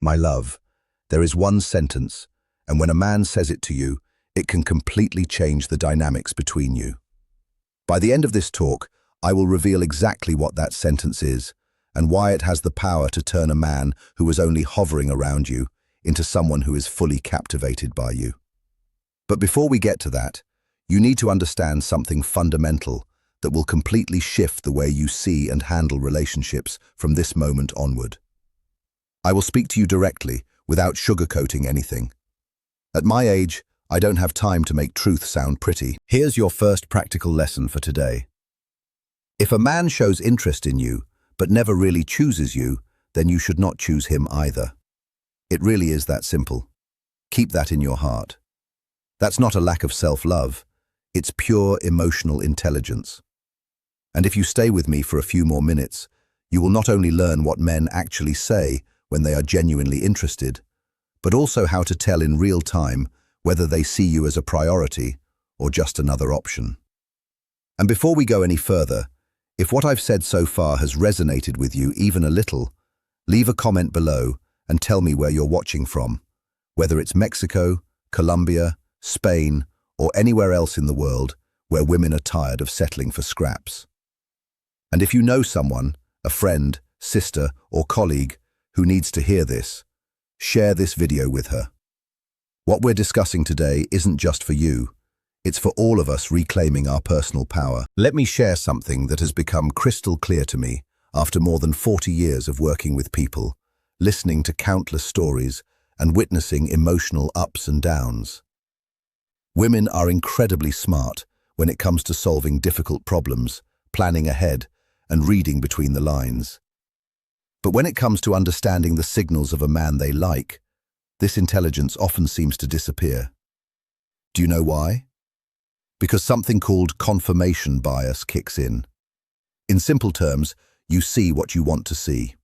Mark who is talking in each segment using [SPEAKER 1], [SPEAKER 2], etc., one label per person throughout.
[SPEAKER 1] My love, there is one sentence, and when a man says it to you, it can completely change the dynamics between you. By the end of this talk, I will reveal exactly what that sentence is and why it has the power to turn a man who was only hovering around you into someone who is fully captivated by you. But before we get to that, you need to understand something fundamental that will completely shift the way you see and handle relationships from this moment onward. I will speak to you directly, without sugarcoating anything. At my age, I don't have time to make truth sound pretty. Here's your first practical lesson for today. If a man shows interest in you, but never really chooses you, then you should not choose him either. It really is that simple. Keep that in your heart. That's not a lack of self-love. It's pure emotional intelligence. And if you stay with me for a few more minutes, you will not only learn what men actually say when they are genuinely interested, but also how to tell in real time whether they see you as a priority or just another option. And before we go any further, if what I've said so far has resonated with you even a little, leave a comment below and tell me where you're watching from, whether it's Mexico, Colombia, Spain, or anywhere else in the world where women are tired of settling for scraps. And if you know someone, a friend, sister, or colleague who needs to hear this, share this video with her. What we're discussing today isn't just for you, it's for all of us reclaiming our personal power. Let me share something that has become crystal clear to me after more than 40 years of working with people, listening to countless stories, and witnessing emotional ups and downs. Women are incredibly smart when it comes to solving difficult problems, planning ahead, and reading between the lines. But when it comes to understanding the signals of a man they like, this intelligence often seems to disappear. Do you know why? Because something called confirmation bias kicks in. In simple terms, you see what you want to see.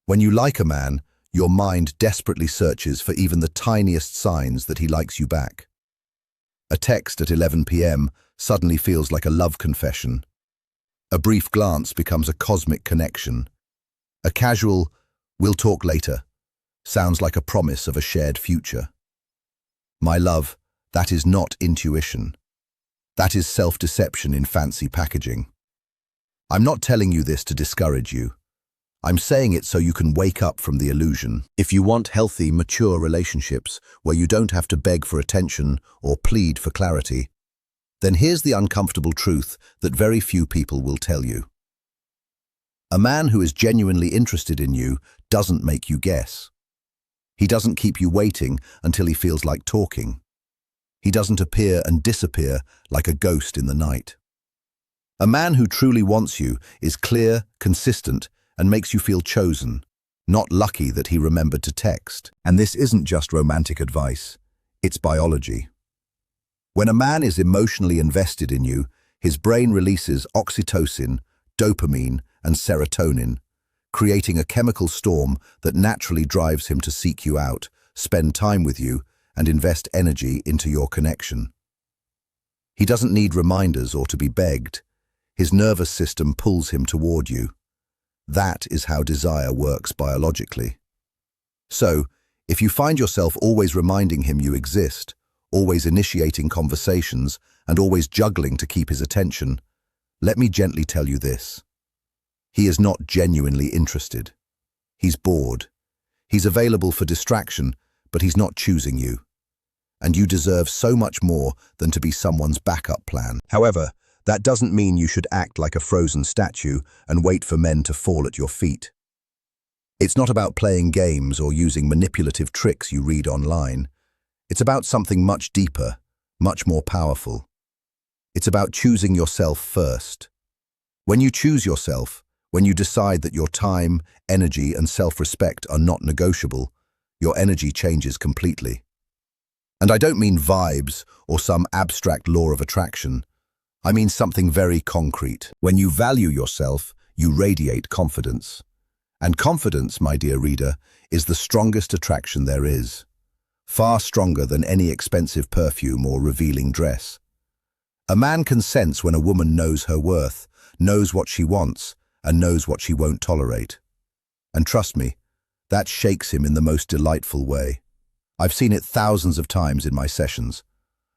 [SPEAKER 1] When you like a man, your mind desperately searches for even the tiniest signs that he likes you back. A text at 11 p.m. suddenly feels like a love confession. A brief glance becomes a cosmic connection. A casual, "we'll talk later," sounds like a promise of a shared future. My love, that is not intuition. That is self-deception in fancy packaging. I'm not telling you this to discourage you. I'm saying it so you can wake up from the illusion. If you want healthy, mature relationships where you don't have to beg for attention or plead for clarity, then here's the uncomfortable truth that very few people will tell you. A man who is genuinely interested in you doesn't make you guess. He doesn't keep you waiting until he feels like talking. He doesn't appear and disappear like a ghost in the night. A man who truly wants you is clear, consistent, and makes you feel chosen, not lucky that he remembered to text. And this isn't just romantic advice, it's biology. When a man is emotionally invested in you, his brain releases oxytocin, dopamine, and serotonin, creating a chemical storm that naturally drives him to seek you out, spend time with you, and invest energy into your connection. He doesn't need reminders or to be begged. His nervous system pulls him toward you. That is how desire works biologically. So, if you find yourself always reminding him you exist, always initiating conversations, and always juggling to keep his attention, let me gently tell you this. He is not genuinely interested. He's bored. He's available for distraction, but he's not choosing you. And you deserve so much more than to be someone's backup plan. However, that doesn't mean you should act like a frozen statue and wait for men to fall at your feet. It's not about playing games or using manipulative tricks you read online. It's about something much deeper, much more powerful. It's about choosing yourself first. When you choose yourself, when you decide that your time, energy, and self-respect are not negotiable, your energy changes completely. And I don't mean vibes or some abstract law of attraction. I mean something very concrete. When you value yourself, you radiate confidence. And confidence, my dear reader, is the strongest attraction there is. Far stronger than any expensive perfume or revealing dress. A man can sense when a woman knows her worth, knows what she wants, and knows what she won't tolerate. And trust me, That shakes him in the most delightful way. I've seen it thousands of times in my sessions.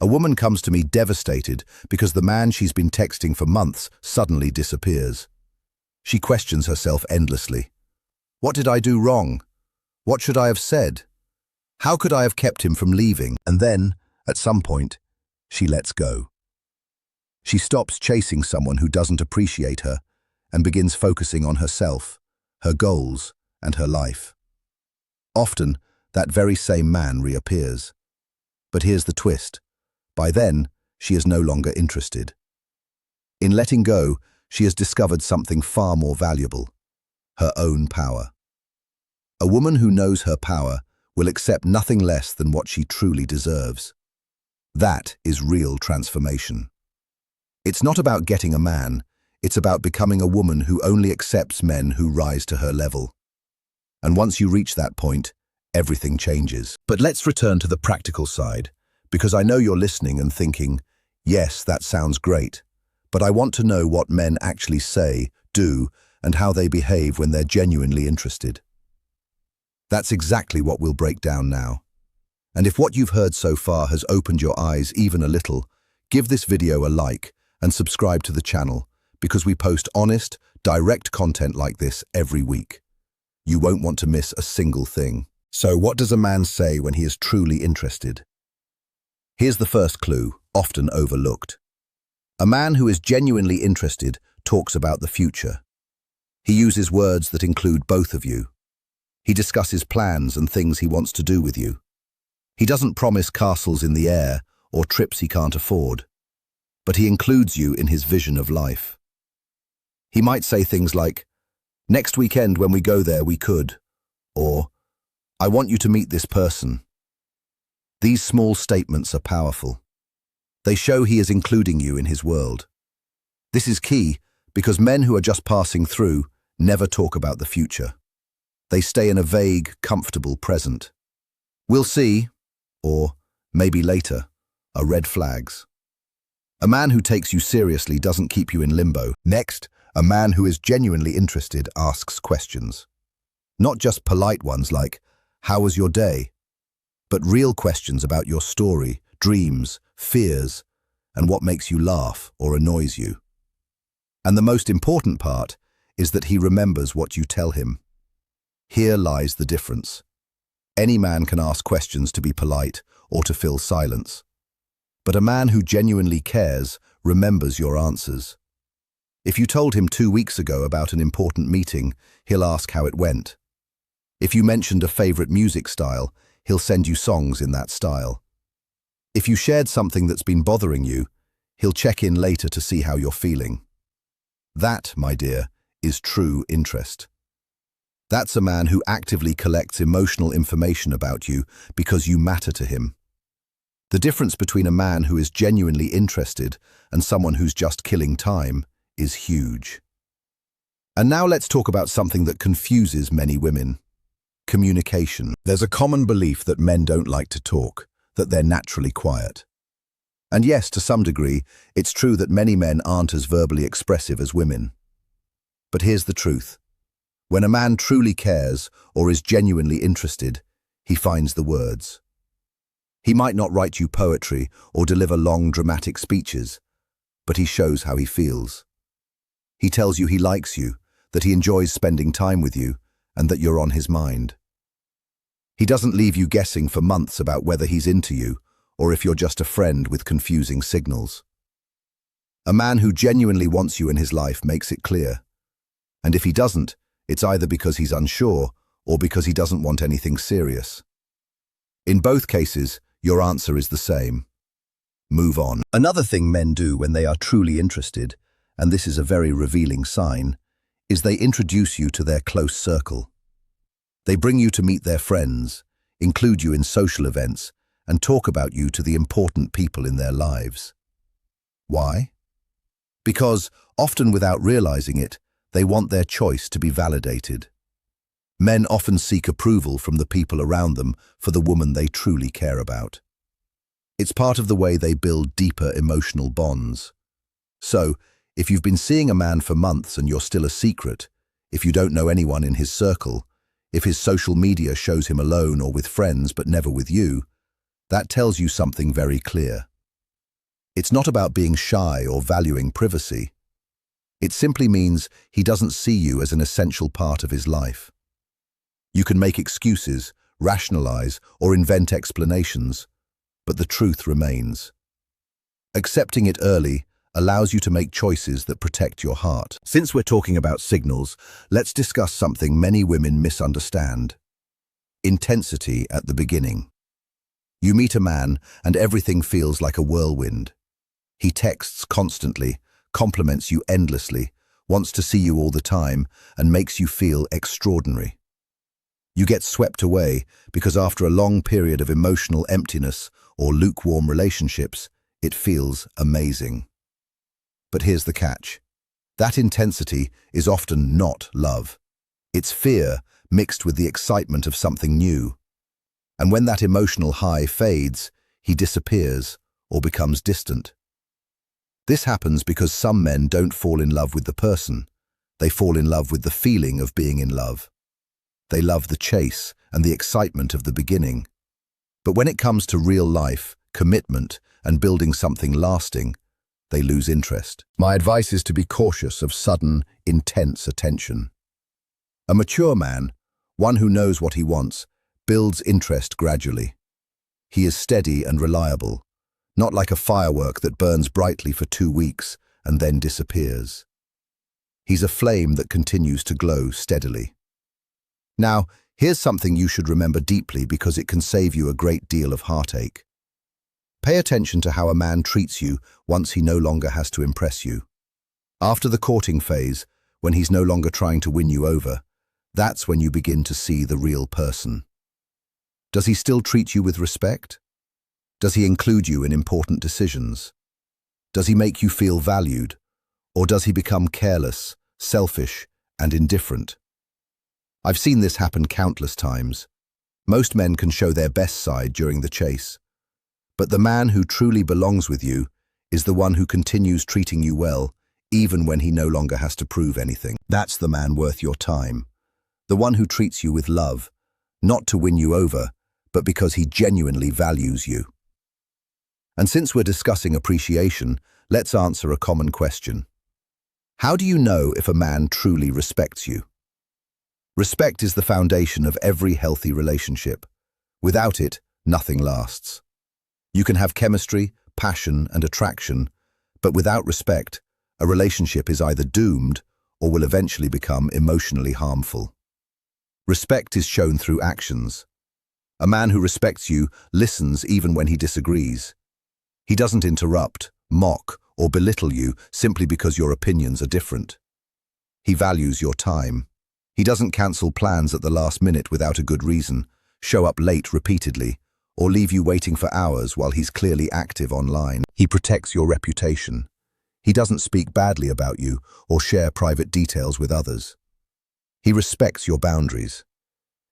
[SPEAKER 1] A woman comes to me devastated because the man she's been texting for months suddenly disappears. She questions herself endlessly. What did I do wrong? What should I have said? How could I have kept him from leaving? And then, at some point, she lets go. She stops chasing someone who doesn't appreciate her and begins focusing on herself, her goals, and her life. Often, that very same man reappears. But here's the twist. By then, she is no longer interested. In letting go, she has discovered something far more valuable: her own power. A woman who knows her power will accept nothing less than what she truly deserves. That is real transformation. It's not about getting a man, it's about becoming a woman who only accepts men who rise to her level. And once you reach that point, everything changes. But let's return to the practical side, because I know you're listening and thinking, yes, that sounds great, but I want to know what men actually say, do, and how they behave when they're genuinely interested. That's exactly what we'll break down now. And if what you've heard so far has opened your eyes even a little, give this video a like and subscribe to the channel, because we post honest, direct content like this every week. You won't want to miss a single thing. So what does a man say when he is truly interested? Here's the first clue, often overlooked. A man who is genuinely interested talks about the future. He uses words that include both of you. He discusses plans and things he wants to do with you. He doesn't promise castles in the air or trips he can't afford, but he includes you in his vision of life. He might say things like, "Next weekend when we go there we could," or "I want you to meet this person." These small statements are powerful. They show he is including you in his world. This is key because men who are just passing through never talk about the future. They stay in a vague, comfortable present. "We'll see," or "maybe later," are red flags. A man who takes you seriously doesn't keep you in limbo. Next, a man who is genuinely interested asks questions. Not just polite ones like, "How was your day?" but real questions about your story, dreams, fears, and what makes you laugh or annoys you. And the most important part is that he remembers what you tell him. Here lies the difference. Any man can ask questions to be polite or to fill silence. But a man who genuinely cares remembers your answers. If you told him 2 weeks ago about an important meeting, he'll ask how it went. If you mentioned a favorite music style, he'll send you songs in that style. If you shared something that's been bothering you, he'll check in later to see how you're feeling. That, my dear, is true interest. That's a man who actively collects emotional information about you because you matter to him. The difference between a man who is genuinely interested and someone who's just killing time is huge. And now let's talk about something that confuses many women: communication. There's a common belief that men don't like to talk, that they're naturally quiet. And yes, to some degree, it's true that many men aren't as verbally expressive as women. But here's the truth. When a man truly cares or is genuinely interested, he finds the words. He might not write you poetry or deliver long, dramatic speeches, but he shows how he feels. He tells you he likes you, that he enjoys spending time with you, and that you're on his mind. He doesn't leave you guessing for months about whether he's into you or if you're just a friend with confusing signals. A man who genuinely wants you in his life makes it clear. And if he doesn't, it's either because he's unsure or because he doesn't want anything serious. In both cases, your answer is the same. Move on. Another thing men do when they are truly interested, and this is a very revealing sign, is they introduce you to their close circle. They bring you to meet their friends, include you in social events, and talk about you to the important people in their lives. Why? Because, often without realizing it, they want their choice to be validated. Men often seek approval from the people around them for the woman they truly care about. It's part of the way they build deeper emotional bonds. So, if you've been seeing a man for months and you're still a secret, if you don't know anyone in his circle, If his social media shows him alone or with friends but never with you, that tells you something very clear. It's not about being shy or valuing privacy. It simply means he doesn't see you as an essential part of his life. You can make excuses, rationalize, or invent explanations, but the truth remains. Accepting it early allows you to make choices that protect your heart. Since we're talking about signals, let's discuss something many women misunderstand: intensity at the beginning. You meet a man and everything feels like a whirlwind. He texts constantly, compliments you endlessly, wants to see you all the time, and makes you feel extraordinary. You get swept away because after a long period of emotional emptiness or lukewarm relationships, it feels amazing. But here's the catch. That intensity is often not love. It's fear mixed with the excitement of something new. And when that emotional high fades, he disappears or becomes distant. This happens because some men don't fall in love with the person. They fall in love with the feeling of being in love. They love the chase and the excitement of the beginning. But when it comes to real life, commitment, and building something lasting, they lose interest. My advice is to be cautious of sudden, intense attention. A mature man, one who knows what he wants, builds interest gradually. He is steady and reliable, not like a firework that burns brightly for 2 weeks and then disappears. He's a flame that continues to glow steadily. Now, here's something you should remember deeply because it can save you a great deal of heartache. Pay attention to how a man treats you once he no longer has to impress you. After the courting phase, when he's no longer trying to win you over, that's when you begin to see the real person. Does he still treat you with respect? Does he include you in important decisions? Does he make you feel valued? Or does he become careless, selfish, and indifferent? I've seen this happen countless times. Most men can show their best side during the chase. But the man who truly belongs with you is the one who continues treating you well, even when he no longer has to prove anything. That's the man worth your time. The one who treats you with love, not to win you over, but because he genuinely values you. And since we're discussing appreciation, let's answer a common question. How do you know if a man truly respects you? Respect is the foundation of every healthy relationship. Without it, nothing lasts. You can have chemistry, passion, and attraction, but without respect, a relationship is either doomed or will eventually become emotionally harmful. Respect is shown through actions. A man who respects you listens even when he disagrees. He doesn't interrupt, mock, or belittle you simply because your opinions are different. He values your time. He doesn't cancel plans at the last minute without a good reason, show up late repeatedly, or leave you waiting for hours while he's clearly active online. He protects your reputation. He doesn't speak badly about you or share private details with others. He respects your boundaries.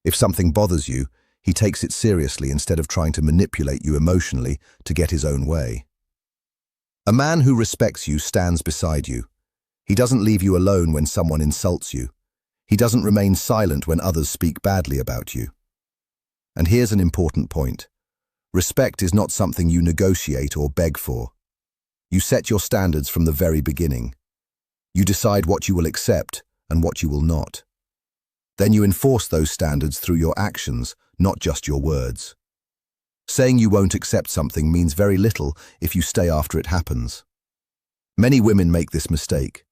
[SPEAKER 1] If something bothers you, he takes it seriously instead of trying to manipulate you emotionally to get his own way. A man who respects you stands beside you. He doesn't leave you alone when someone insults you. He doesn't remain silent when others speak badly about you. And here's an important point. Respect is not something you negotiate or beg for. You set your standards from the very beginning. You decide what you will accept and what you will not. Then you enforce those standards through your actions, not just your words. Saying you won't accept something means very little if you stay after it happens. Many women make this mistake.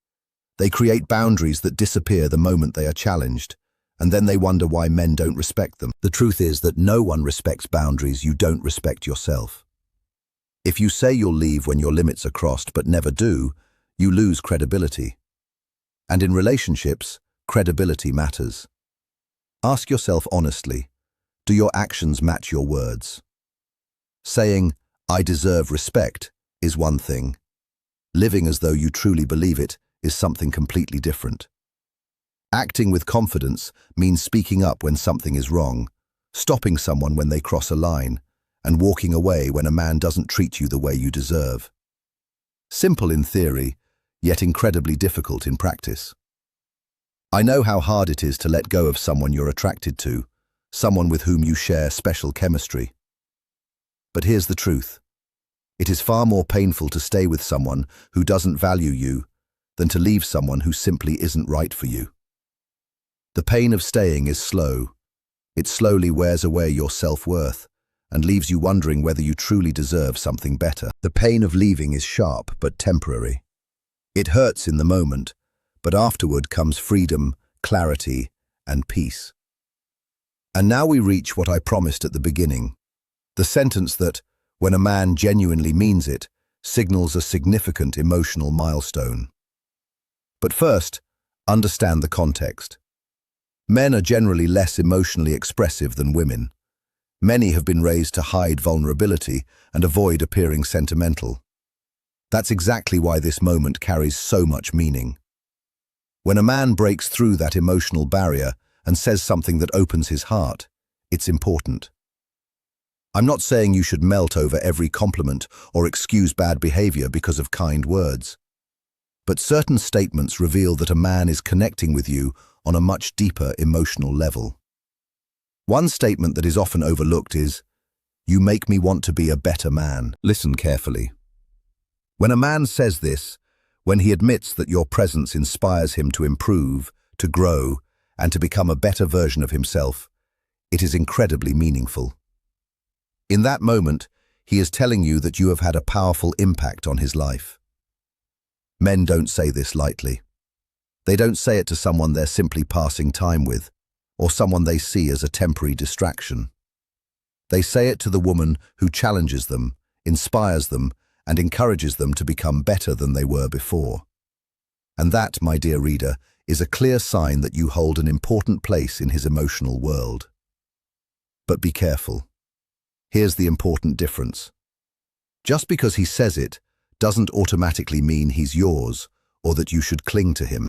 [SPEAKER 1] They create boundaries that disappear the moment they are challenged, and then they wonder why men don't respect them. The truth is that no one respects boundaries you don't respect yourself. If you say you'll leave when your limits are crossed but never do, you lose credibility. And in relationships, credibility matters. Ask yourself honestly, do your actions match your words? Saying, "I deserve respect," is one thing. Living as though you truly believe it is something completely different. Acting with confidence means speaking up when something is wrong, stopping someone when they cross a line, and walking away when a man doesn't treat you the way you deserve. Simple in theory, yet incredibly difficult in practice. I know how hard it is to let go of someone you're attracted to, someone with whom you share special chemistry. But here's the truth. It is far more painful to stay with someone who doesn't value you than to leave someone who simply isn't right for you. The pain of staying is slow. It slowly wears away your self-worth and leaves you wondering whether you truly deserve something better. The pain of leaving is sharp but temporary. It hurts in the moment, but afterward comes freedom, clarity, and peace. And now we reach what I promised at the beginning, the sentence that, when a man genuinely means it, signals a significant emotional milestone. But first, understand the context. Men are generally less emotionally expressive than women. Many have been raised to hide vulnerability and avoid appearing sentimental. That's exactly why this moment carries so much meaning. When a man breaks through that emotional barrier and says something that opens his heart, it's important. I'm not saying you should melt over every compliment or excuse bad behavior because of kind words. But certain statements reveal that a man is connecting with you on a much deeper emotional level. One statement that is often overlooked is, "You make me want to be a better man." Listen carefully. When a man says this, when he admits that your presence inspires him to improve, to grow, and to become a better version of himself, it is incredibly meaningful. In that moment, he is telling you that you have had a powerful impact on his life. Men don't say this lightly. They don't say it to someone they're simply passing time with, or someone they see as a temporary distraction. They say it to the woman who challenges them, inspires them, and encourages them to become better than they were before. And that, my dear reader, is a clear sign that you hold an important place in his emotional world. But be careful. Here's the important difference. Just because he says it doesn't automatically mean he's yours or that you should cling to him.